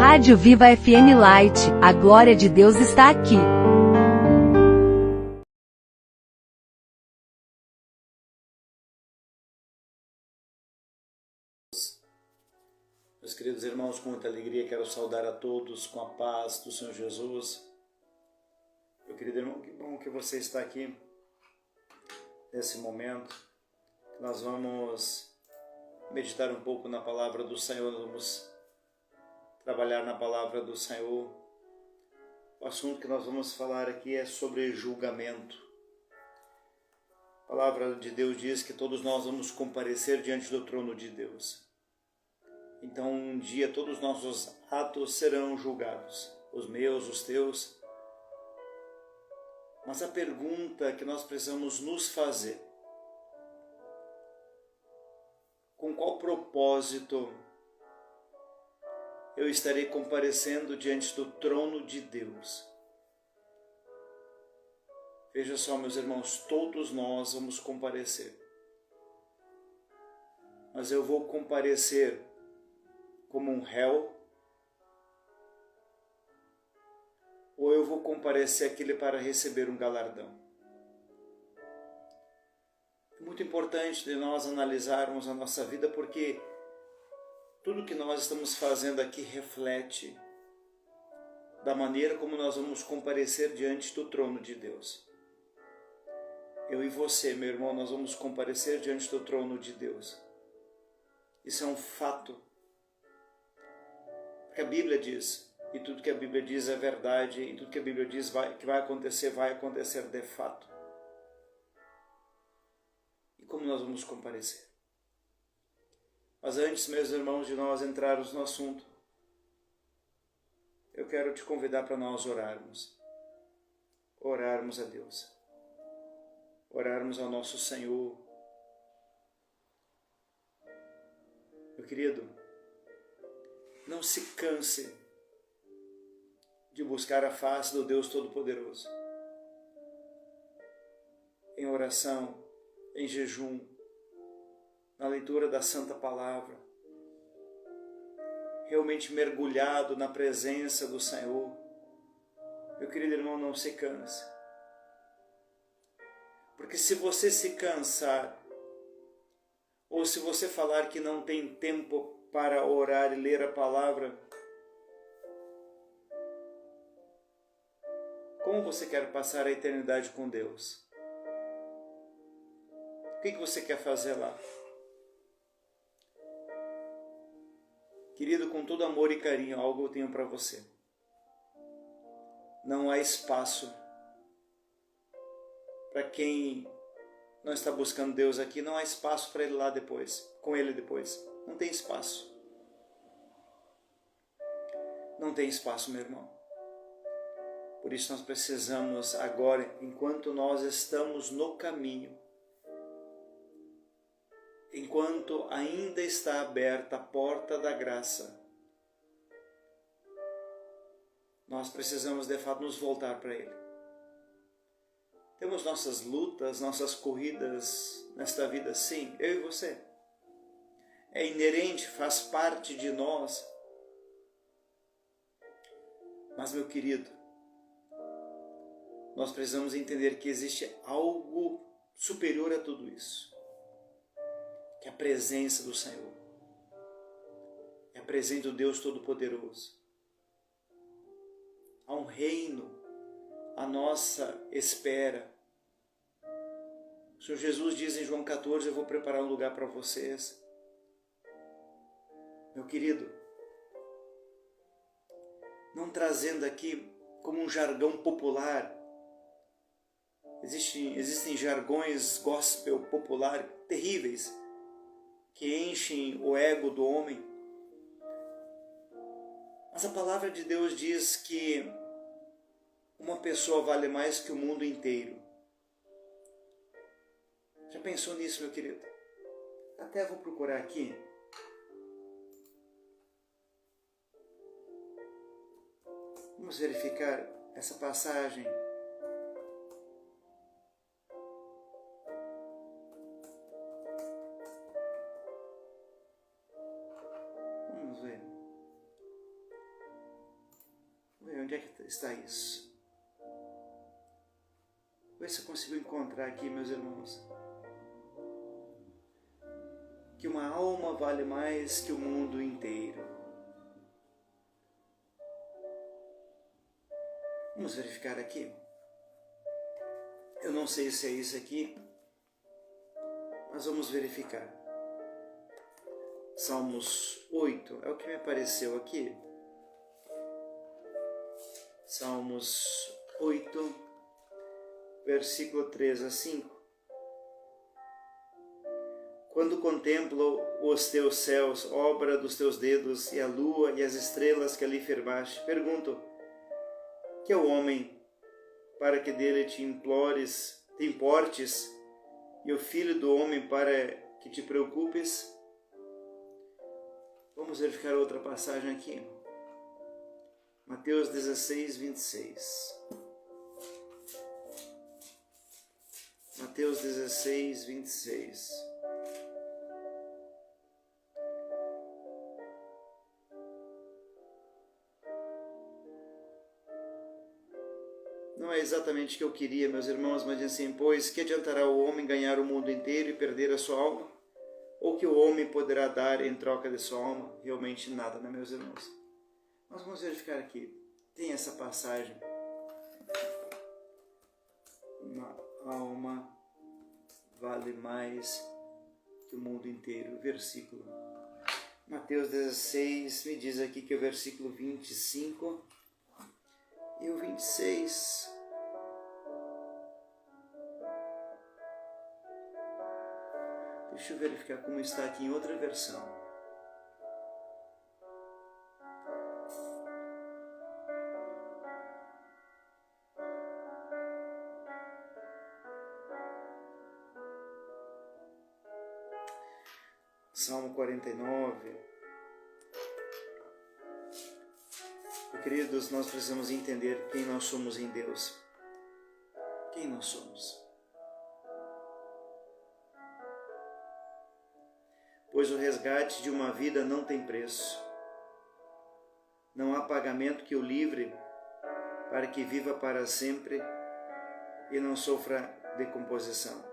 Rádio Viva FM Light, a glória de Deus está aqui. Meus queridos irmãos, com muita alegria quero saudar a todos com a paz do Senhor Jesus. Meu querido irmão, que bom que você está aqui nesse momento. Nós vamos meditar um pouco na palavra do Senhor, vamos trabalhar na palavra do Senhor. O assunto que nós vamos falar aqui é sobre julgamento. A palavra de Deus diz que todos nós vamos comparecer diante do trono de Deus. Então um dia todos os nossos atos serão julgados, os meus, os teus. Mas a pergunta que nós precisamos nos fazer: com qual propósito eu estarei comparecendo diante do trono de Deus? Veja só, meus irmãos, todos nós vamos comparecer. Mas eu vou comparecer como um réu? Ou eu vou comparecer aquele para receber um galardão? É muito importante de nós analisarmos a nossa vida, porque tudo que nós estamos fazendo aqui reflete da maneira como nós vamos comparecer diante do trono de Deus. Eu e você, meu irmão, nós vamos comparecer diante do trono de Deus. Isso é um fato. Porque a Bíblia diz, e tudo que a Bíblia diz é verdade, e tudo que a Bíblia diz que vai acontecer de fato. E como nós vamos comparecer? Mas antes, meus irmãos, de nós entrarmos no assunto, eu quero te convidar para nós orarmos. Orarmos a Deus. Orarmos ao nosso Senhor. Meu querido, não se canse de buscar a face do Deus Todo-Poderoso. Em oração, em jejum, na leitura da Santa Palavra, realmente mergulhado na presença do Senhor. Meu querido irmão, não se canse. Porque se você se cansar, ou se você falar que não tem tempo para orar e ler a palavra, como você quer passar a eternidade com Deus? O que você quer fazer lá? Querido, com todo amor e carinho, algo eu tenho para você. Não há espaço para quem não está buscando Deus aqui, não há espaço para ele lá depois, com ele depois. Não tem espaço. Não tem espaço, meu irmão. Por isso nós precisamos agora, enquanto nós estamos no caminho, enquanto ainda está aberta a porta da graça, nós precisamos de fato nos voltar para Ele. Temos nossas lutas, nossas corridas nesta vida, sim, eu e você. É inerente, faz parte de nós. Mas, meu querido, nós precisamos entender que existe algo superior a tudo isso. Que é a presença do Senhor. É a presença do Deus Todo-Poderoso. Há um reino à nossa espera. O Senhor Jesus diz em João 14, eu vou preparar um lugar para vocês. Meu querido, não trazendo aqui como um jargão popular. Existem jargões gospel popular terríveis que enchem o ego do homem. Mas a palavra de Deus diz que uma pessoa vale mais que o mundo inteiro. Já pensou nisso, meu querido? Até vou procurar aqui. Vamos verificar essa passagem. Vamos ver. Onde é que está isso? Vê se eu consigo encontrar aqui, meus irmãos. Que uma alma vale mais que o mundo inteiro. Vamos verificar aqui. Eu não sei se é isso aqui, mas vamos verificar. Salmos 8, é o que me apareceu aqui. Salmos 8, versículo 3 a 5. Quando contemplo os teus céus, obra dos teus dedos, e a lua e as estrelas que ali firmaste, pergunto, que é o homem para que dele te importes, e o filho do homem para que te preocupes? Vamos verificar outra passagem aqui. Mateus 16, 26. Mateus 16, 26. Não é exatamente o que eu queria, meus irmãos, mas assim, pois que adiantará o homem ganhar o mundo inteiro e perder a sua alma? Ou que o homem poderá dar em troca de sua alma? Realmente nada, né, meus irmãos? Nós vamos verificar aqui. Tem essa passagem. Uma alma vale mais que o mundo inteiro. Versículo. Mateus 16 me diz aqui que é o versículo 25 e o 26. Deixa eu verificar como está aqui em outra versão. Salmo 49. Queridos, nós precisamos entender quem nós somos em Deus. Quem nós somos? Pois o resgate de uma vida não tem preço. Não há pagamento que o livre para que viva para sempre e não sofra decomposição.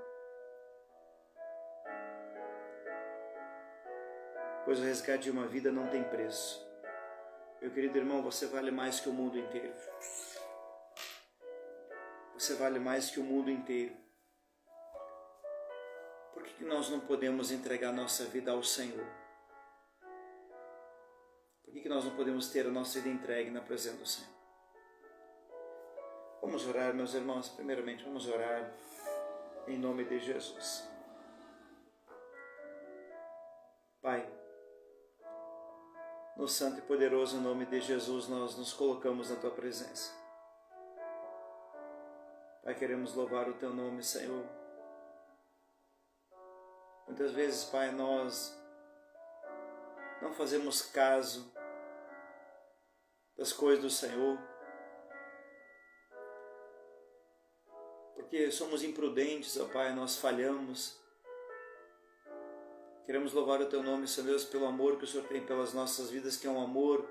Pois o resgate de uma vida não tem preço. Meu querido irmão, você vale mais que o mundo inteiro. Você vale mais que o mundo inteiro. Por que nós não podemos entregar nossa vida ao Senhor? Por que nós não podemos ter a nossa vida entregue na presença do Senhor? Vamos orar, meus irmãos. Primeiramente, vamos orar em nome de Jesus. Pai, no santo e poderoso nome de Jesus, nós nos colocamos na Tua presença. Pai, queremos louvar o Teu nome, Senhor. Muitas vezes, Pai, nós não fazemos caso das coisas do Senhor, porque somos imprudentes, ó Pai, nós falhamos. Queremos louvar o Teu nome, Senhor Deus, pelo amor que o Senhor tem pelas nossas vidas, que é um amor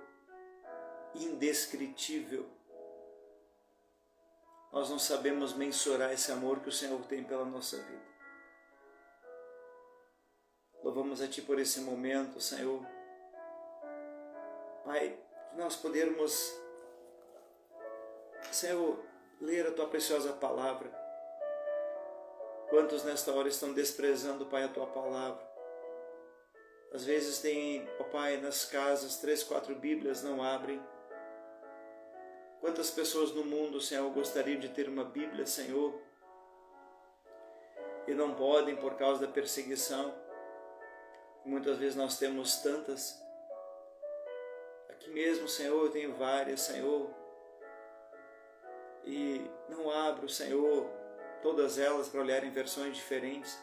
indescritível. Nós não sabemos mensurar esse amor que o Senhor tem pela nossa vida. Louvamos a Ti por esse momento, Senhor. Pai, que nós podermos, Senhor, ler a Tua preciosa palavra. Quantos nesta hora estão desprezando, Pai, a Tua palavra? Às vezes tem, ó Pai, nas casas 3, 4 Bíblias, não abrem. Quantas pessoas no mundo, Senhor, gostariam de ter uma Bíblia, Senhor, e não podem por causa da perseguição. Muitas vezes nós temos tantas. Aqui mesmo, Senhor, eu tenho várias, Senhor, e não abro, Senhor, todas elas para olhar em versões diferentes.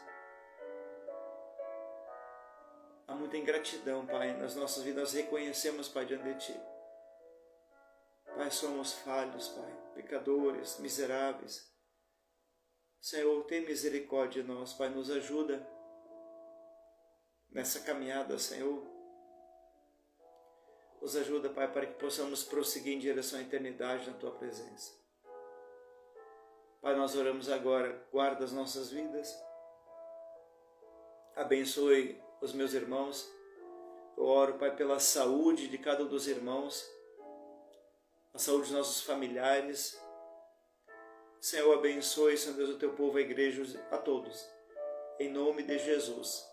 Há muita ingratidão, Pai, nas nossas vidas. Nós reconhecemos, Pai, diante de Ti. Pai, somos falhos, Pai, pecadores, miseráveis. Senhor, tem misericórdia de nós, Pai, nos ajuda nessa caminhada, Senhor. Nos ajuda, Pai, para que possamos prosseguir em direção à eternidade na Tua presença. Pai, nós oramos agora, guarda as nossas vidas, abençoe os meus irmãos. Eu oro, Pai, pela saúde de cada um dos irmãos, a saúde dos nossos familiares. Senhor, abençoe, Senhor Deus, o Teu povo, a igreja, a todos. Em nome de Jesus.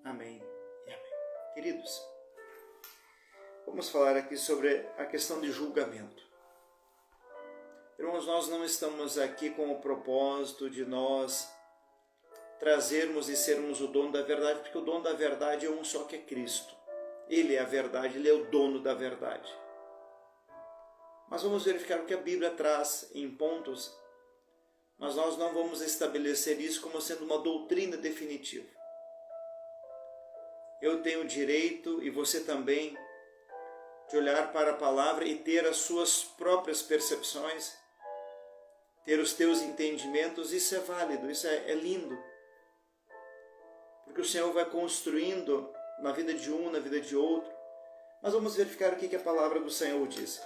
Amém e amém. Queridos, vamos falar aqui sobre a questão de julgamento. Irmãos, nós não estamos aqui com o propósito de nós trazermos e sermos o dono da verdade, porque o dono da verdade é um só, que é Cristo. Ele é a verdade, Ele é o dono da verdade. Mas vamos verificar o que a Bíblia traz em pontos, mas nós não vamos estabelecer isso como sendo uma doutrina definitiva. Eu tenho o direito, e você também, de olhar para a palavra e ter as suas próprias percepções, ter os teus entendimentos. Isso é válido, isso é lindo. Porque o Senhor vai construindo na vida de um, na vida de outro. Mas vamos verificar o que a palavra do Senhor diz.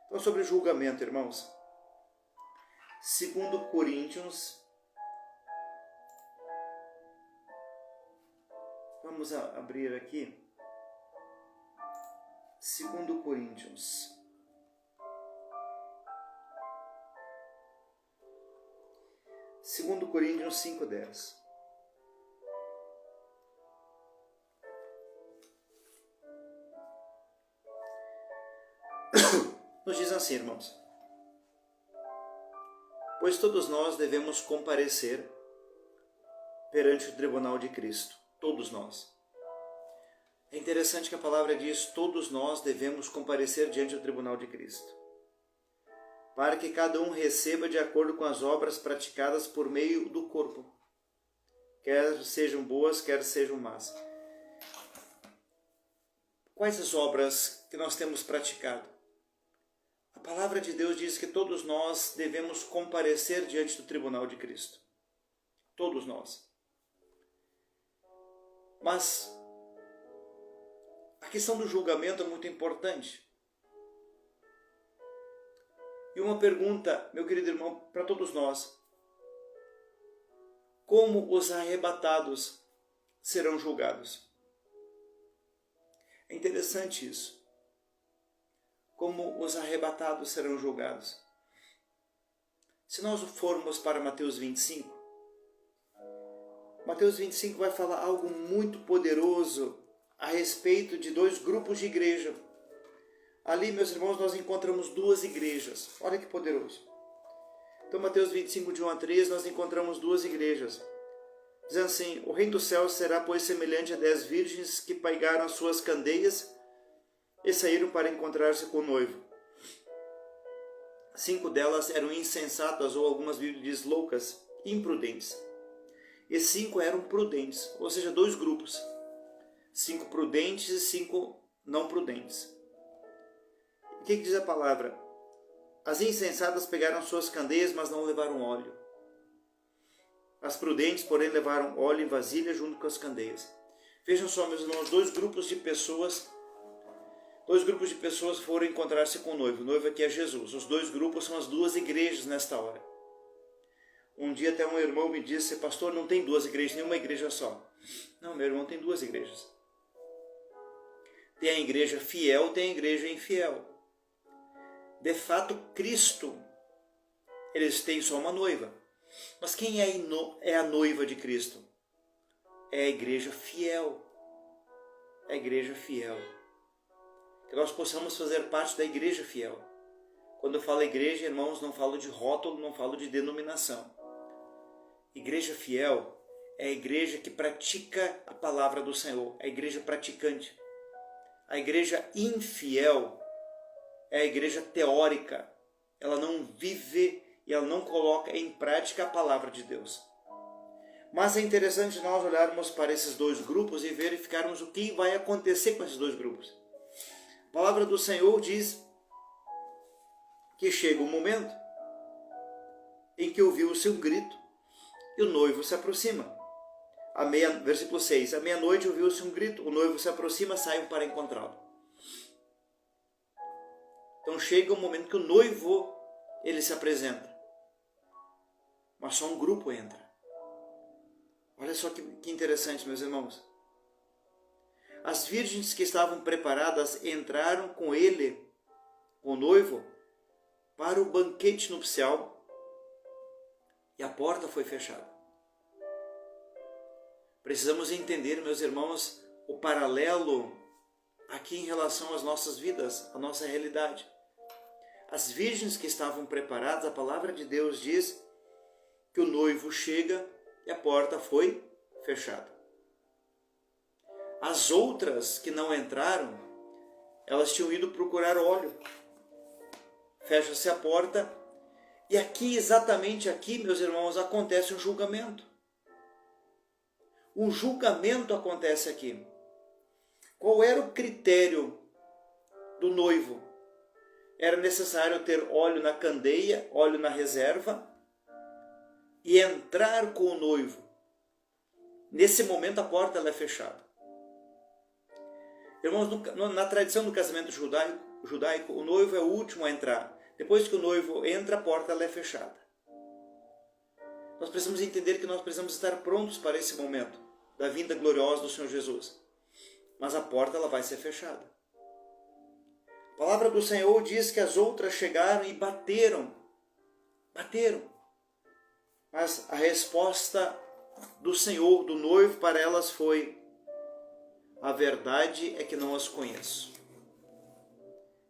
Então, sobre julgamento, irmãos. 2 Coríntios. Vamos abrir aqui. 2 Coríntios. Segundo Coríntios 5:10. Nos diz assim, irmãos: pois todos nós devemos comparecer perante o tribunal de Cristo. Todos nós. É interessante que a palavra diz: todos nós devemos comparecer diante do tribunal de Cristo, para que cada um receba de acordo com as obras praticadas por meio do corpo, quer sejam boas, quer sejam más. Quais as obras que nós temos praticado? A palavra de Deus diz que todos nós devemos comparecer diante do tribunal de Cristo. Todos nós. Mas a questão do julgamento é muito importante. E uma pergunta, meu querido irmão, para todos nós: como os arrebatados serão julgados? É interessante isso. Como os arrebatados serão julgados? Se nós formos para Mateus 25, Mateus 25 vai falar algo muito poderoso a respeito de dois grupos de igreja. Ali, meus irmãos, nós encontramos duas igrejas. Olha que poderoso. Então, Mateus 25, de 1 a 3, nós encontramos duas igrejas. Diz assim: o reino do céu será, pois, semelhante a 10 virgens que pegaram as suas candeias e saíram para encontrar-se com o noivo. 5 delas eram insensatas, ou algumas Bíblias dizem loucas, imprudentes. E 5 eram prudentes, ou seja, dois grupos. 5 prudentes e 5 não prudentes. O que diz a palavra? As insensatas pegaram suas candeias, mas não levaram óleo. As prudentes, porém, levaram óleo em vasilha junto com as candeias. Vejam só, meus irmãos, dois grupos de pessoas foram encontrar-se com o noivo. O noivo aqui é Jesus. Os dois grupos são as duas igrejas nesta hora. Um dia até um irmão me disse: pastor, não tem duas igrejas, nenhuma igreja só. Não, meu irmão, tem duas igrejas. Tem a igreja fiel, tem a igreja infiel. De fato, Cristo, eles têm só uma noiva. Mas quem é a noiva de Cristo? É a igreja fiel. É a igreja fiel. Que nós possamos fazer parte da igreja fiel. Quando eu falo igreja, irmãos, não falo de rótulo, não falo de denominação. Igreja fiel é a igreja que pratica a palavra do Senhor, é a igreja praticante. A igreja infiel é a igreja teórica. Ela não vive e ela não coloca em prática a palavra de Deus. Mas é interessante nós olharmos para esses dois grupos e verificarmos o que vai acontecer com esses dois grupos. A palavra do Senhor diz que chega um momento em que ouviu-se um grito e o noivo se aproxima. Versículo 6. À meia-noite ouviu-se um grito, o noivo se aproxima, saiam para encontrá-lo. Então chega um momento que o noivo, ele se apresenta. Mas só um grupo entra. Olha só que interessante, meus irmãos. As virgens que estavam preparadas entraram com ele, com o noivo, para o banquete nupcial, e a porta foi fechada. Precisamos entender, meus irmãos, o paralelo aqui em relação às nossas vidas, à nossa realidade. As virgens que estavam preparadas, a palavra de Deus diz que o noivo chega e a porta foi fechada. As outras que não entraram, elas tinham ido procurar óleo. Fecha-se a porta e aqui, exatamente aqui, meus irmãos, acontece um julgamento. Um julgamento acontece aqui. Qual era o critério do noivo? Era necessário ter óleo na candeia, óleo na reserva e entrar com o noivo. Nesse momento a porta ela é fechada. Irmãos, na tradição do casamento judaico, o noivo é o último a entrar. Depois que o noivo entra, a porta ela é fechada. Nós precisamos entender que nós precisamos estar prontos para esse momento da vinda gloriosa do Senhor Jesus. Mas a porta ela vai ser fechada. A palavra do Senhor diz que as outras chegaram e bateram. Mas a resposta do Senhor, do noivo, para elas foi: a verdade é que não as conheço.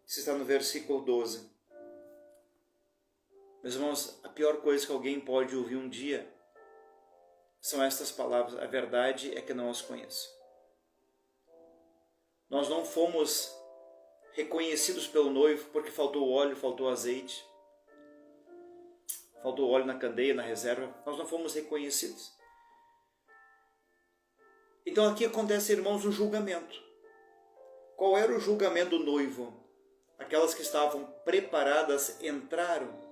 Isso está no versículo 12. Meus irmãos, a pior coisa que alguém pode ouvir um dia são estas palavras: a verdade é que não as conheço. Nós não fomos reconhecidos pelo noivo porque faltou óleo, faltou azeite, faltou óleo na candeia, na reserva. Nós não fomos reconhecidos. Então aqui acontece, irmãos, um julgamento. Qual era o julgamento do noivo? Aquelas que estavam preparadas entraram.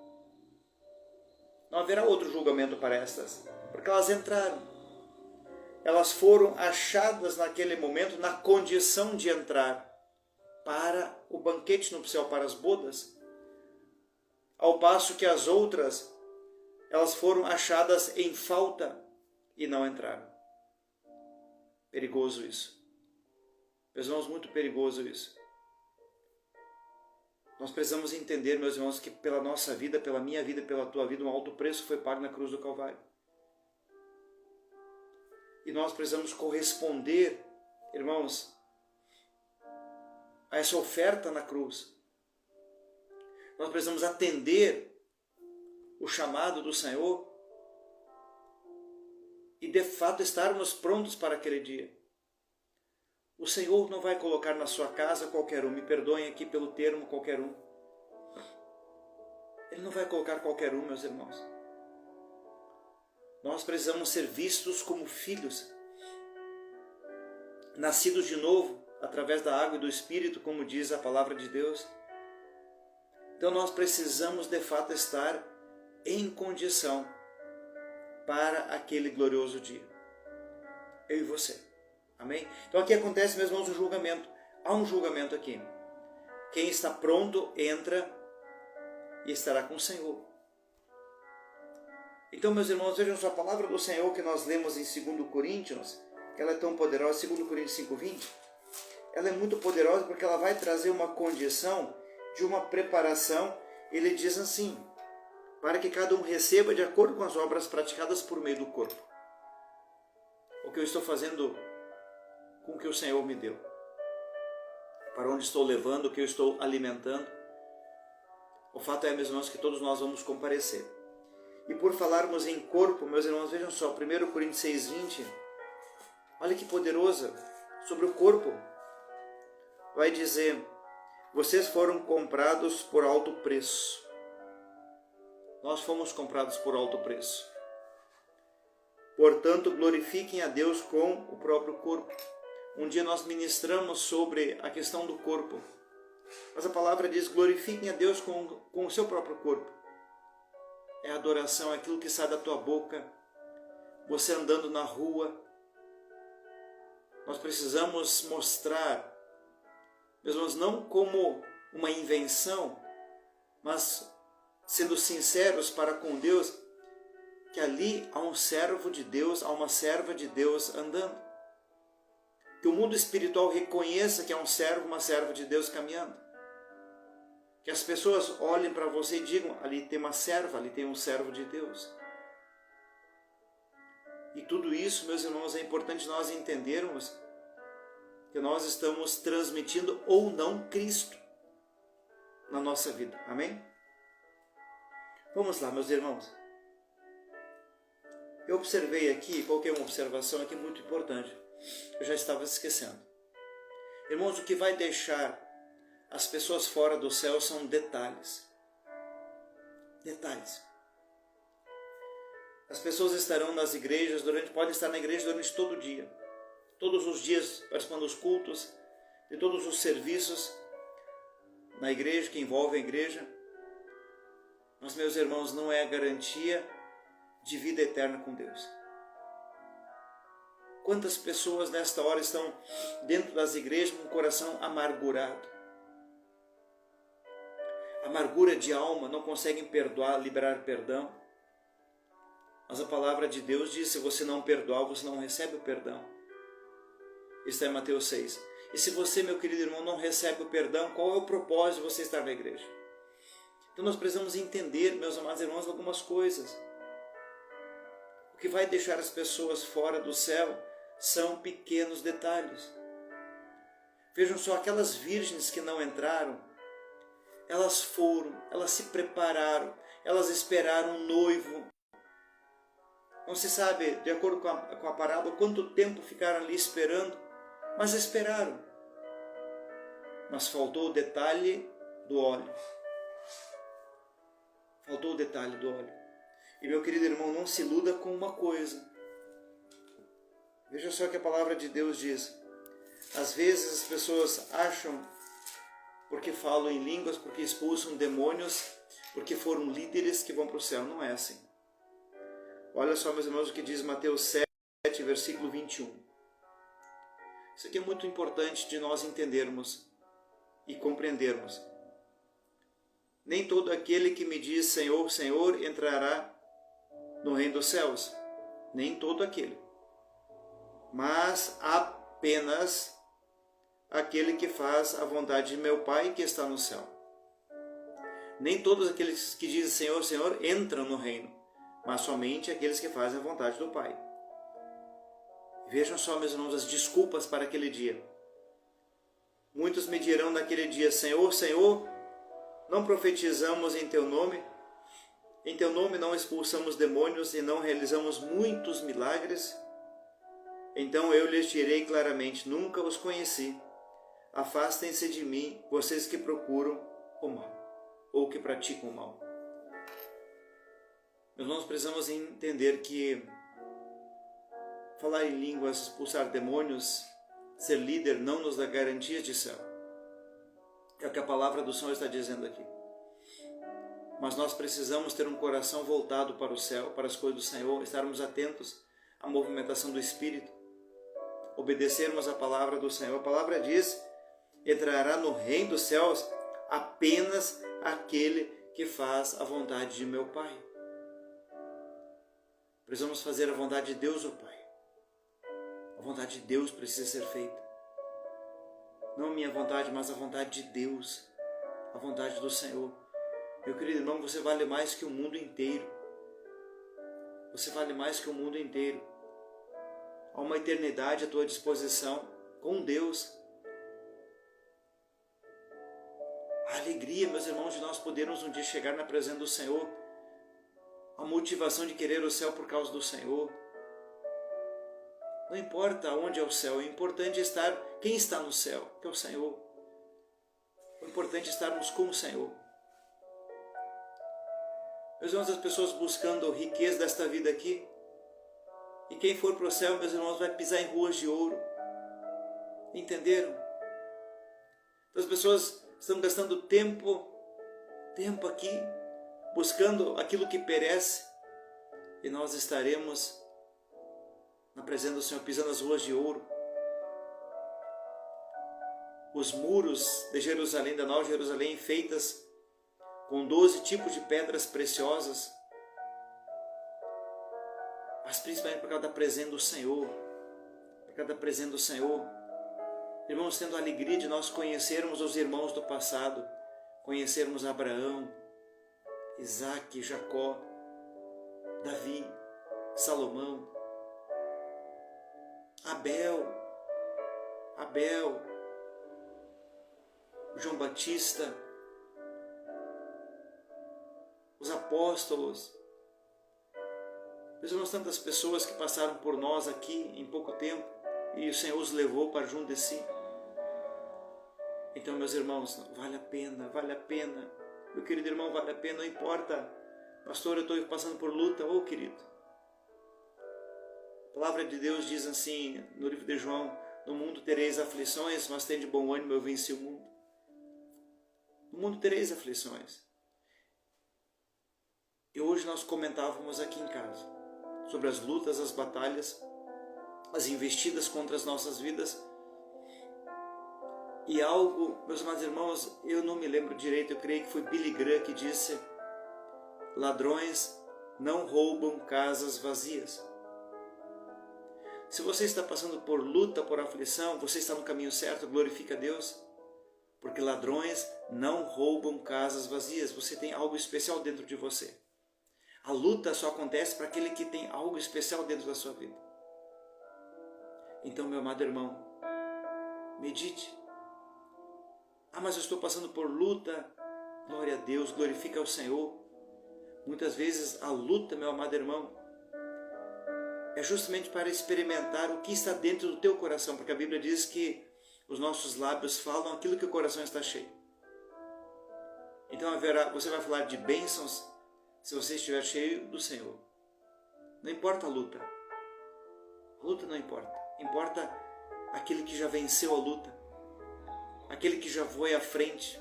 Não haverá outro julgamento para estas, porque elas entraram. Elas foram achadas naquele momento na condição de entrar para o banquete nupcial, para as bodas. Ao passo que as outras, elas foram achadas em falta e não entraram. Perigoso isso. Meus irmãos, muito perigoso isso. Nós precisamos entender, meus irmãos, que pela nossa vida, pela minha vida, pela tua vida, um alto preço foi pago na cruz do Calvário. E nós precisamos corresponder, irmãos, a essa oferta na cruz. Nós precisamos atender o chamado do Senhor e de fato estarmos prontos para aquele dia. O Senhor não vai colocar na sua casa qualquer um, me perdoem aqui pelo termo qualquer um. Ele não vai colocar qualquer um, meus irmãos. Nós precisamos ser vistos como filhos, nascidos de novo, através da água e do Espírito, como diz a palavra de Deus. Então nós precisamos de fato estar em condição para aquele glorioso dia. Eu e você. Amém? Então aqui acontece, meus irmãos, um julgamento. Há um julgamento aqui. Quem está pronto, entra e estará com o Senhor. Então, meus irmãos, vejam só a palavra do Senhor que nós lemos em 2 Coríntios, que ela é tão poderosa, 2 Coríntios 5:20. Ela é muito poderosa porque ela vai trazer uma condição de uma preparação. Ele diz assim: para que cada um receba de acordo com as obras praticadas por meio do corpo. O que eu estou fazendo com o que o Senhor me deu. Para onde estou levando, o que eu estou alimentando. O fato é, meus irmãos, que todos nós vamos comparecer. E por falarmos em corpo, meus irmãos, vejam só, 1 Coríntios 6:20, olha que poderosa, sobre o corpo. Vai dizer: vocês foram comprados por alto preço. Nós fomos comprados por alto preço. Portanto, glorifiquem a Deus com o próprio corpo. Um dia nós ministramos sobre a questão do corpo. Mas a palavra diz: glorifiquem a Deus com o seu próprio corpo. É adoração, é aquilo que sai da tua boca. Você andando na rua. Nós precisamos mostrar, meus irmãos, não como uma invenção, mas sendo sinceros para com Deus, que ali há um servo de Deus, há uma serva de Deus andando. Que o mundo espiritual reconheça que há um servo, uma serva de Deus caminhando. Que as pessoas olhem para você e digam, ali tem uma serva, ali tem um servo de Deus. E tudo isso, meus irmãos, é importante nós entendermos que nós estamos transmitindo ou não Cristo na nossa vida. Amém? Vamos lá, meus irmãos. Eu observei aqui, coloquei uma observação aqui muito importante. Eu já estava esquecendo. Irmãos, o que vai deixar as pessoas fora do céu são detalhes. Detalhes. As pessoas estarão nas igrejas, podem estar na igreja durante todo o dia. Todos os dias, participando dos cultos, de todos os serviços na igreja, que envolvem a igreja. Mas, meus irmãos, não é a garantia de vida eterna com Deus. Quantas pessoas nesta hora estão dentro das igrejas com o coração amargurado? Amargura de alma, não conseguem perdoar, liberar perdão. Mas a palavra de Deus diz, se você não perdoar, você não recebe o perdão. Isso está em Mateus 6. E se você, meu querido irmão, não recebe o perdão, qual é o propósito de você estar na igreja? Então nós precisamos entender, meus amados irmãos, algumas coisas. O que vai deixar as pessoas fora do céu são pequenos detalhes. Vejam só, aquelas virgens que não entraram, elas foram, elas se prepararam, elas esperaram um noivo. Não se sabe, de acordo com a parábola, quanto tempo ficaram ali esperando, mas esperaram. Mas faltou o detalhe do óleo. Faltou o detalhe do óleo. E meu querido irmão, não se iluda com uma coisa. Veja só o que a palavra de Deus diz. Às vezes as pessoas acham, porque falam em línguas, porque expulsam demônios, porque foram líderes que vão para o céu. Não é assim. Olha só, meus irmãos, o que diz Mateus 7, versículo 21. Isso aqui é muito importante de nós entendermos e compreendermos. Nem todo aquele que me diz Senhor, Senhor, entrará no reino dos céus. Nem todo aquele. Mas apenas aquele que faz a vontade de meu Pai que está no céu. Nem todos aqueles que dizem Senhor, Senhor, entram no reino, mas somente aqueles que fazem a vontade do Pai. Vejam só, meus irmãos, as desculpas para aquele dia. Muitos me dirão naquele dia, Senhor, Senhor, não profetizamos em Teu nome? Em Teu nome não expulsamos demônios e não realizamos muitos milagres? Então eu lhes direi claramente, nunca os conheci. Afastem-se de mim, vocês que procuram o mal, ou que praticam o mal. Nós precisamos entender que falar em línguas, expulsar demônios, ser líder não nos dá garantias de céu. É o que a palavra do Senhor está dizendo aqui. Mas nós precisamos ter um coração voltado para o céu, para as coisas do Senhor, estarmos atentos à movimentação do Espírito, obedecermos a palavra do Senhor. A palavra diz, entrará no reino dos céus apenas aquele que faz a vontade de meu Pai. Precisamos fazer a vontade de Deus, ó Pai. A vontade de Deus precisa ser feita. Não a minha vontade, mas a vontade de Deus. A vontade do Senhor. Meu querido irmão, você vale mais que o mundo inteiro. Você vale mais que o mundo inteiro. Há uma eternidade à tua disposição com Deus. A alegria, meus irmãos, de nós podermos um dia chegar na presença do Senhor. A motivação de querer o céu por causa do Senhor. Não importa onde é o céu, o importante é estar, quem está no céu, que é o Senhor. O importante é estarmos com o Senhor. Meus irmãos, as pessoas buscando riqueza desta vida aqui, e quem for para o céu, meus irmãos, vai pisar em ruas de ouro. Entenderam? Então as pessoas estão gastando tempo aqui, buscando aquilo que perece, e nós estaremos na presença do Senhor, pisando as ruas de ouro, os muros de Jerusalém, da Nova Jerusalém, feitas com 12 tipos de pedras preciosas, mas principalmente por causa da presença do Senhor, por causa da presença do Senhor. Irmãos, tendo a alegria de nós conhecermos os irmãos do passado, conhecermos Abraão, Isaac, Jacó, Davi, Salomão, Abel, João Batista, os apóstolos. Meus irmãos, tantas pessoas que passaram por nós aqui em pouco tempo e o Senhor os levou para junto de si. Então, meus irmãos, vale a pena, meu querido irmão, vale a pena, não importa, pastor, eu estou passando por luta, querido. A palavra de Deus diz assim, no livro de João, no mundo tereis aflições, mas tende bom ânimo, eu venci o mundo. No mundo tereis aflições. E hoje nós comentávamos aqui em casa sobre as lutas, as batalhas, as investidas contra as nossas vidas. E algo, meus amados irmãos, eu não me lembro direito, eu creio que foi Billy Graham que disse: ladrões não roubam casas vazias. Se você está passando por luta, por aflição, você está no caminho certo, glorifica a Deus, porque ladrões não roubam casas vazias. Você tem algo especial dentro de você. A luta só acontece para aquele que tem algo especial dentro da sua vida. Então, meu amado irmão, medite. Mas eu estou passando por luta. Glória a Deus, glorifica ao Senhor. Muitas vezes a luta, meu amado irmão, é justamente para experimentar o que está dentro do teu coração, porque a Bíblia diz que os nossos lábios falam aquilo que o coração está cheio. Então você vai falar de bênçãos se você estiver cheio do Senhor. Não importa a luta não importa. Importa aquele que já venceu a luta, aquele que já foi à frente.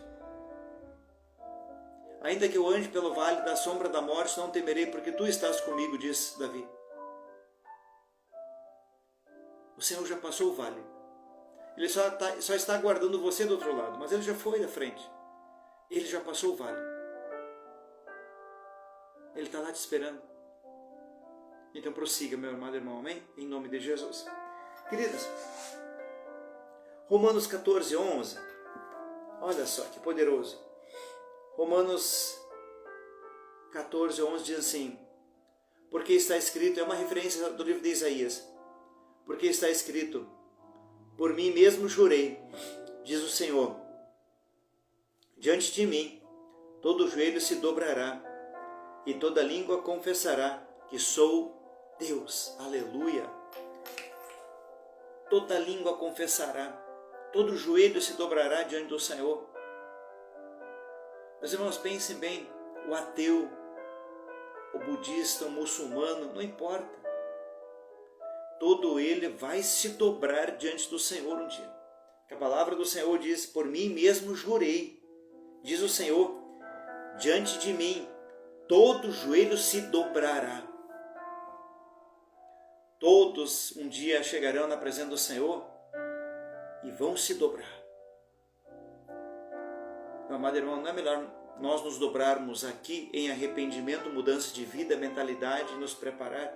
Ainda que eu ande pelo vale da sombra da morte, não temerei, porque tu estás comigo, diz Davi. O Senhor já passou o vale. Ele só está aguardando você do outro lado, mas Ele já foi à frente. Ele já passou o vale. Ele está lá te esperando. Então prossiga, meu amado irmão, amém? Em nome de Jesus. Queridos, Romanos 14, 11. Olha só que poderoso. Romanos 14, 11 diz assim: porque está escrito, é uma referência do livro de Isaías, porque está escrito: por mim mesmo jurei, diz o Senhor, diante de mim todo joelho se dobrará e toda língua confessará que sou Deus. Aleluia! Toda língua confessará, todo joelho se dobrará diante do Senhor. Meus irmãos, pensem bem, o ateu, o budista, o muçulmano, não importa. Todo ele vai se dobrar diante do Senhor um dia. Que a palavra do Senhor diz: por mim mesmo jurei, diz o Senhor, diante de mim todo joelho se dobrará. Todos um dia chegarão na presença do Senhor e vão se dobrar. Meu amado irmão, não é melhor nós nos dobrarmos aqui em arrependimento, mudança de vida, mentalidade, nos preparar,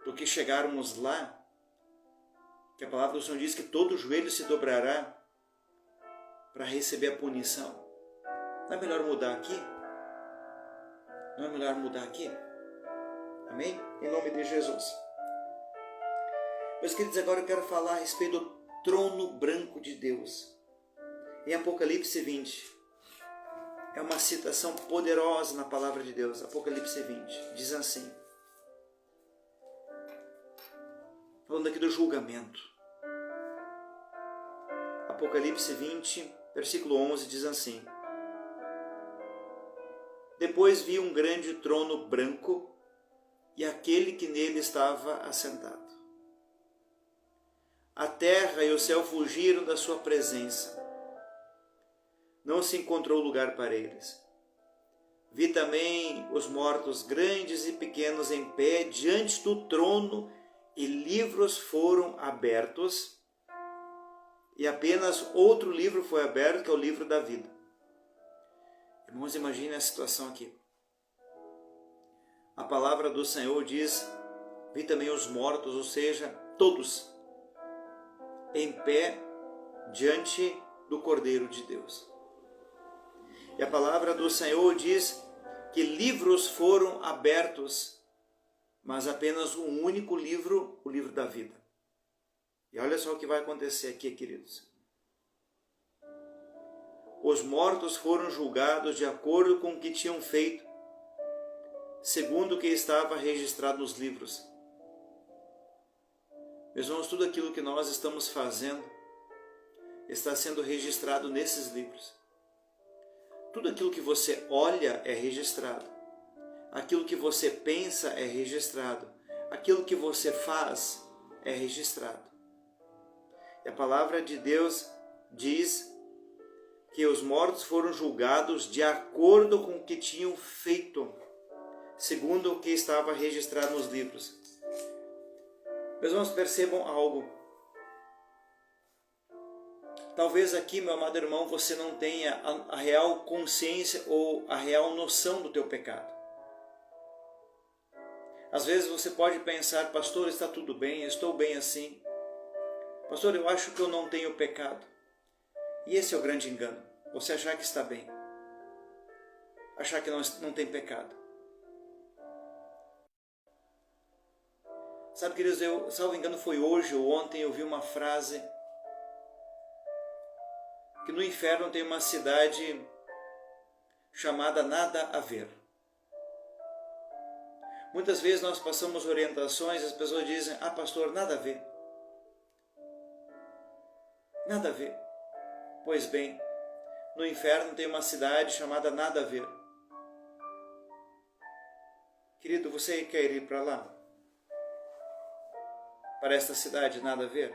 do que chegarmos lá, que a palavra do Senhor diz que todo joelho se dobrará para receber a punição? Não é melhor mudar aqui? Não é melhor mudar aqui? Amém? Em nome de Jesus. Meus queridos, agora eu quero falar a respeito do trono branco de Deus. Em Apocalipse 20, é uma citação poderosa na palavra de Deus. Apocalipse 20, diz assim, falando aqui do julgamento. Apocalipse 20, versículo 11, diz assim: depois vi um grande trono branco e aquele que nele estava assentado. A terra e o céu fugiram da sua presença. Não se encontrou lugar para eles. Vi também os mortos grandes e pequenos em pé diante do trono, e livros foram abertos, e apenas outro livro foi aberto, que é o livro da vida. Irmãos, imaginem a situação aqui. A palavra do Senhor diz: vi também os mortos, ou seja, todos, em pé diante do Cordeiro de Deus. E a palavra do Senhor diz que livros foram abertos, mas apenas um único livro, o livro da vida. E olha só o que vai acontecer aqui, queridos. Os mortos foram julgados de acordo com o que tinham feito, segundo o que estava registrado nos livros. Meus irmãos, tudo aquilo que nós estamos fazendo está sendo registrado nesses livros. Tudo aquilo que você olha é registrado. Aquilo que você pensa é registrado. Aquilo que você faz é registrado. E a palavra de Deus diz que os mortos foram julgados de acordo com o que tinham feito, segundo o que estava registrado nos livros. Meus irmãos, percebam algo. Talvez aqui, meu amado irmão, você não tenha a real consciência ou a real noção do teu pecado. Às vezes você pode pensar: pastor, está tudo bem, eu estou bem assim. Pastor, eu acho que eu não tenho pecado. E esse é o grande engano. Você achar que está bem. Achar que não tem pecado. Sabe, queridos, salvo engano foi hoje ou ontem, eu vi uma frase que no inferno tem uma cidade chamada Nada a Ver. Muitas vezes nós passamos orientações, as pessoas dizem: ah, pastor, nada a ver. Nada a ver. Pois bem, no inferno tem uma cidade chamada Nada a Ver. Querido, você quer ir para lá? Para esta cidade Nada a Ver?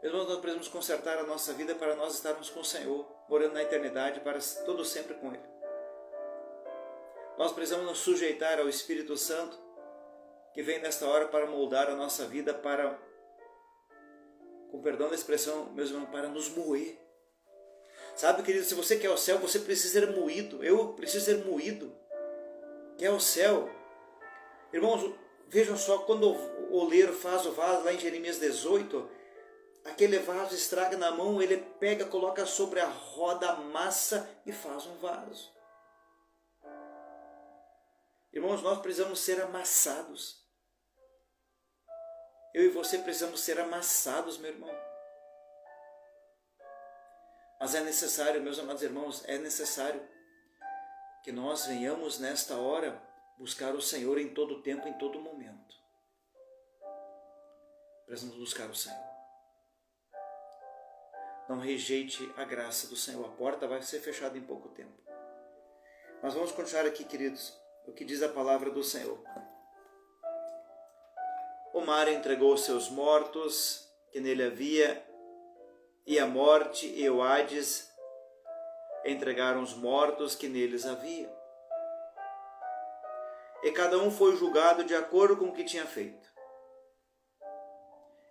Irmãos, nós precisamos consertar a nossa vida para nós estarmos com o Senhor, morando na eternidade para todo sempre com Ele. Nós precisamos nos sujeitar ao Espírito Santo, que vem nesta hora para moldar a nossa vida, para, com perdão da expressão, meus irmãos, para nos moer. Sabe, querido, se você quer o céu, você precisa ser moído. Eu preciso ser moído. Quer o céu? Irmãos, vejam só, quando o oleiro faz o vaso, lá em Jeremias 18, aquele vaso estraga na mão, ele pega, coloca sobre a roda a massa e faz um vaso. Irmãos, nós precisamos ser amassados. Eu e você precisamos ser amassados, meu irmão. Mas é necessário, meus amados irmãos, é necessário que nós venhamos nesta hora buscar o Senhor em todo tempo, em todo momento. Precisamos buscar o Senhor. Não rejeite a graça do Senhor. A porta vai ser fechada em pouco tempo. Mas vamos continuar aqui, queridos, o que diz a palavra do Senhor. O mar entregou os seus mortos, que nele havia, e a morte e o Hades entregaram os mortos que neles havia. E cada um foi julgado de acordo com o que tinha feito.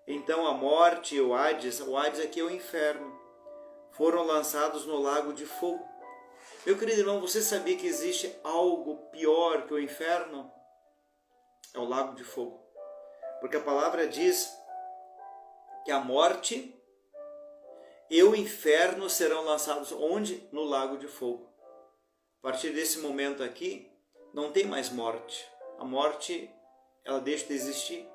Então a morte e o Hades aqui é o inferno, foram lançados no lago de fogo. Meu querido irmão, você sabia que existe algo pior que o inferno? É o lago de fogo. Porque a palavra diz que a morte e o inferno serão lançados onde? No lago de fogo. A partir desse momento aqui, não tem mais morte. A morte, ela deixa de existir.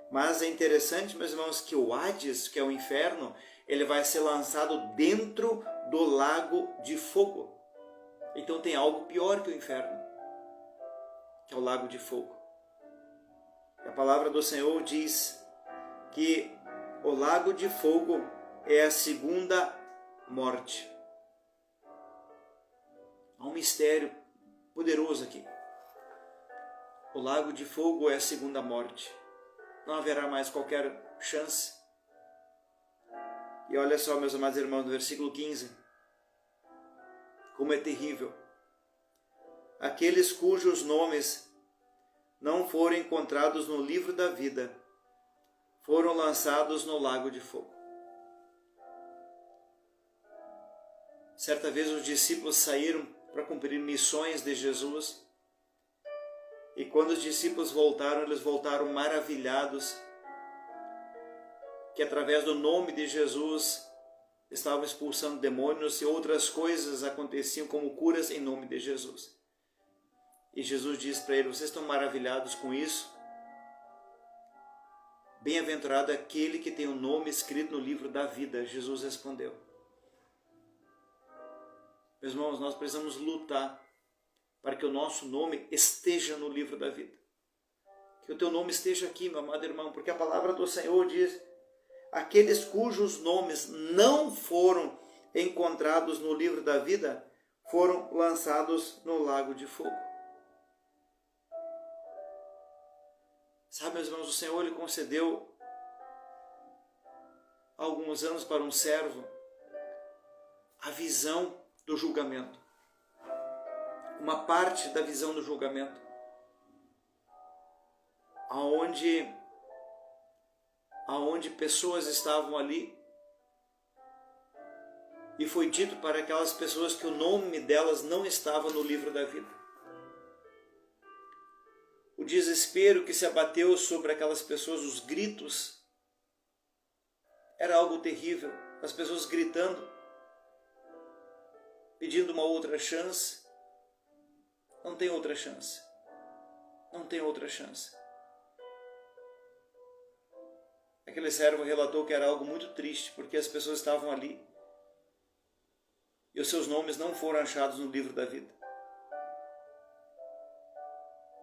Mas é interessante, meus irmãos, que o Hades, que é o inferno, ele vai ser lançado dentro do lago de fogo. Então tem algo pior que o inferno, que é o lago de fogo. A palavra do Senhor diz que o lago de fogo é a segunda morte. Há um mistério poderoso aqui. O lago de fogo é a segunda morte. Não haverá mais qualquer chance. E olha só, meus amados irmãos, no versículo 15. Como é terrível. Aqueles cujos nomes não foram encontrados no livro da vida foram lançados no lago de fogo. Certa vez os discípulos saíram para cumprir missões de Jesus, e quando os discípulos voltaram, eles voltaram maravilhados, que através do nome de Jesus estavam expulsando demônios e outras coisas aconteciam como curas em nome de Jesus. E Jesus diz para eles: vocês estão maravilhados com isso? Bem-aventurado aquele que tem o nome escrito no livro da vida. Jesus respondeu. Meus irmãos, nós precisamos lutar para que o nosso nome esteja no livro da vida. Que o teu nome esteja aqui, meu amado irmão, porque a palavra do Senhor diz: aqueles cujos nomes não foram encontrados no livro da vida foram lançados no lago de fogo. Sabe, meus irmãos, o Senhor lhe concedeu há alguns anos para um servo a visão do julgamento. Uma parte da visão do julgamento. Aonde pessoas estavam ali e foi dito para aquelas pessoas que o nome delas não estava no livro da vida. O desespero que se abateu sobre aquelas pessoas, os gritos, era algo terrível. As pessoas gritando, pedindo uma outra chance. Não tem outra chance. Não tem outra chance. Aquele servo relatou que era algo muito triste, porque as pessoas estavam ali e os seus nomes não foram achados no livro da vida.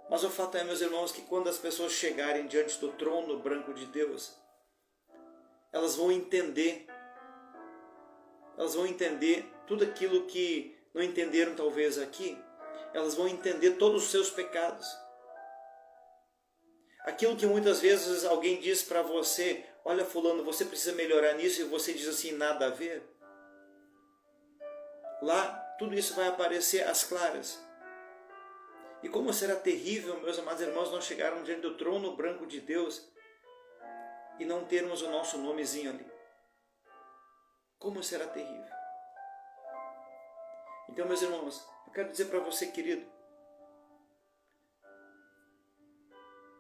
Mas o fato é, meus irmãos, que quando as pessoas chegarem diante do trono branco de Deus, elas vão entender tudo aquilo que não entenderam talvez aqui. Elas vão entender todos os seus pecados. Aquilo que muitas vezes alguém diz para você: olha fulano, você precisa melhorar nisso, e você diz assim: nada a ver. Lá tudo isso vai aparecer às claras. E como será terrível, meus amados irmãos, nós chegarmos diante do trono branco de Deus e não termos o nosso nomezinho ali. Como será terrível. Então, meus irmãos, eu quero dizer para você, querido,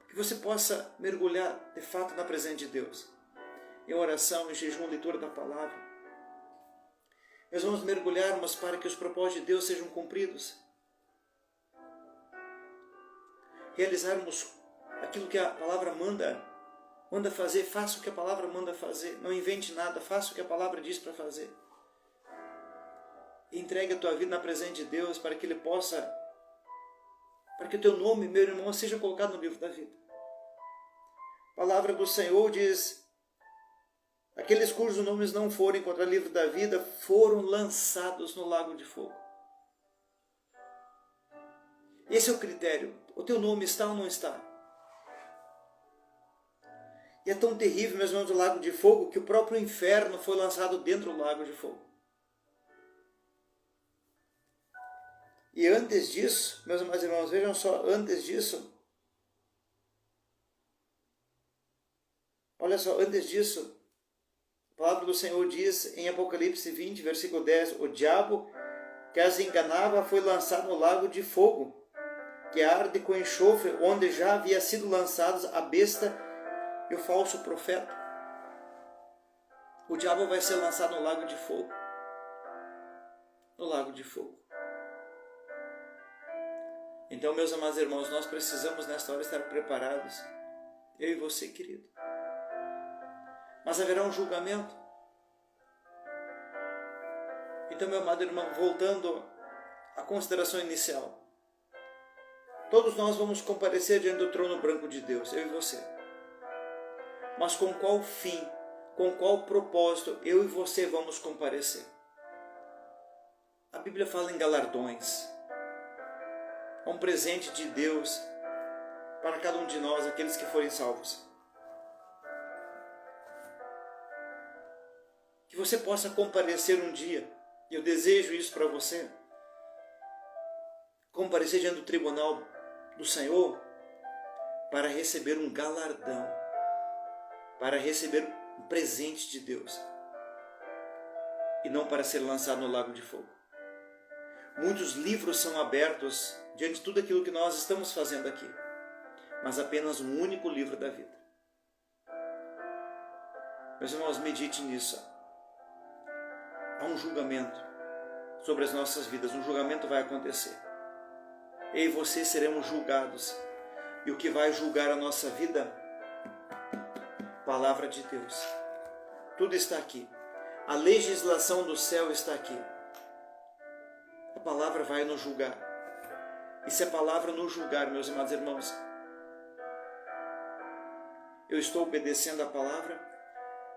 que você possa mergulhar de fato na presença de Deus, em oração, em jejum, leitura da palavra. Nós vamos mergulharmos para que os propósitos de Deus sejam cumpridos. Realizarmos aquilo que a palavra manda fazer. Faça o que a palavra manda fazer. Não invente nada, faça o que a palavra diz para fazer. E entregue a tua vida na presença de Deus para que Ele possa, para que o teu nome, meu irmão, seja colocado no livro da vida. A palavra do Senhor diz: aqueles cujos nomes não forem encontrados no livro da vida foram lançados no lago de fogo. Esse é o critério. O teu nome está ou não está? E é tão terrível, meus irmãos, o lago de fogo, que o próprio inferno foi lançado dentro do lago de fogo. E antes disso, meus amados irmãos, vejam só, antes disso, olha só, antes disso, a palavra do Senhor diz em Apocalipse 20, versículo 10, o diabo que as enganava foi lançado no lago de fogo, que arde com enxofre, onde já havia sido lançados a besta e o falso profeta. O diabo vai ser lançado no lago de fogo. No lago de fogo. Então, meus amados irmãos, nós precisamos nesta hora estar preparados. Eu e você, querido. Mas haverá um julgamento. Então, meu amado irmão, voltando à consideração inicial. Todos nós vamos comparecer diante do trono branco de Deus, eu e você. Mas com qual fim, com qual propósito eu e você vamos comparecer? A Bíblia fala em galardões. É um presente de Deus para cada um de nós, aqueles que forem salvos. Que você possa comparecer um dia, e eu desejo isso para você, comparecer diante do tribunal do Senhor para receber um galardão. para receber um presente de Deus e não para ser lançado no lago de fogo. Muitos livros são abertos diante de tudo aquilo que nós estamos fazendo aqui, mas apenas um único livro da vida. Meus irmãos, medite nisso. Há um julgamento sobre as nossas vidas, um julgamento vai acontecer. Eu e você seremos julgados. E o que vai julgar a nossa vida? Palavra de Deus. Tudo está aqui. A legislação do céu está aqui. A palavra vai nos julgar. E se a palavra nos julgar, meus amados irmãos, eu estou obedecendo a palavra,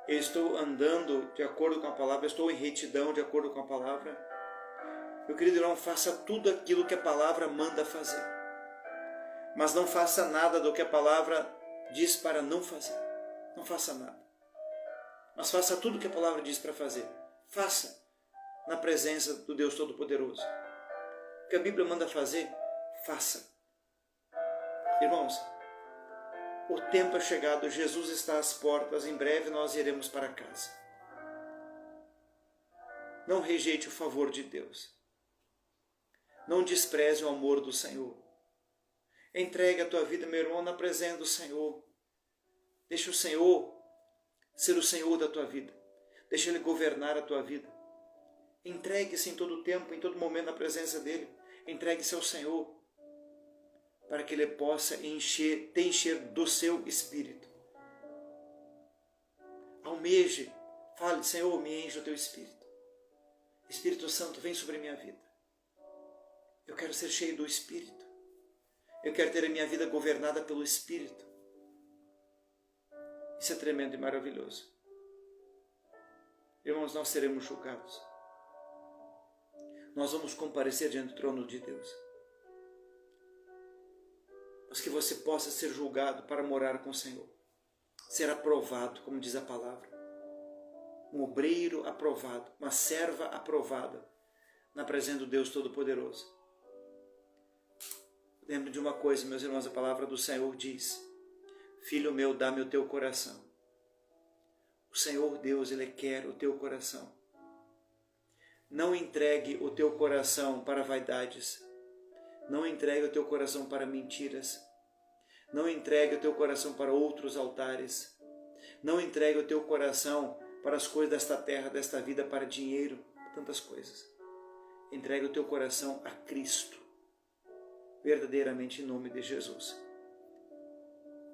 eu estou andando de acordo com a palavra, eu estou em retidão de acordo com a palavra. Meu querido irmão, faça tudo aquilo que a palavra manda fazer. Mas não faça nada do que a palavra diz para não fazer. Não faça nada. Mas faça tudo o que a palavra diz para fazer. Faça na presença do Deus Todo-Poderoso. O que a Bíblia manda fazer, faça. Irmãos, o tempo é chegado, Jesus está às portas, em breve nós iremos para casa. Não rejeite o favor de Deus. Não despreze o amor do Senhor. Entregue a tua vida, meu irmão, na presença do Senhor. Deixa o Senhor ser o Senhor da tua vida. Deixa Ele governar a tua vida. Entregue-se em todo tempo, em todo momento na presença dEle. Entregue-se ao Senhor, para que Ele possa te encher do seu Espírito. Almeje, fale, Senhor, me enche o teu Espírito. Espírito Santo, vem sobre a minha vida. Eu quero ser cheio do Espírito. Eu quero ter a minha vida governada pelo Espírito. Isso é tremendo e maravilhoso. Irmãos, nós seremos julgados. Nós vamos comparecer diante do trono de Deus. Mas que você possa ser julgado para morar com o Senhor. Ser aprovado, como diz a palavra. Um obreiro aprovado, uma serva aprovada na presença do Deus Todo-Poderoso. Lembre de uma coisa, meus irmãos, a palavra do Senhor diz: Filho meu, dá-me o teu coração. O Senhor Deus, Ele quer o teu coração. Não entregue o teu coração para vaidades. Não entregue o teu coração para mentiras. Não entregue o teu coração para outros altares. Não entregue o teu coração para as coisas desta terra, desta vida, para dinheiro, tantas coisas. Entregue o teu coração a Cristo. Verdadeiramente em nome de Jesus.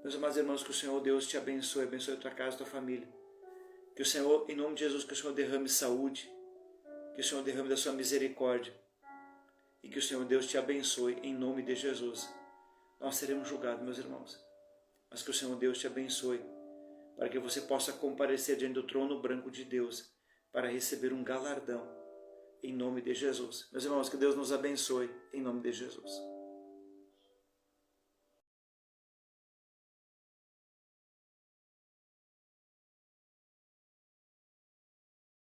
Meus amados irmãos, que o Senhor Deus te abençoe, abençoe a tua casa, a tua família. Que o Senhor, em nome de Jesus, que o Senhor derrame saúde, que o Senhor derrame da sua misericórdia e que o Senhor Deus te abençoe em nome de Jesus. Nós seremos julgados, meus irmãos, mas que o Senhor Deus te abençoe para que você possa comparecer diante do trono branco de Deus para receber um galardão em nome de Jesus. Meus irmãos, que Deus nos abençoe em nome de Jesus.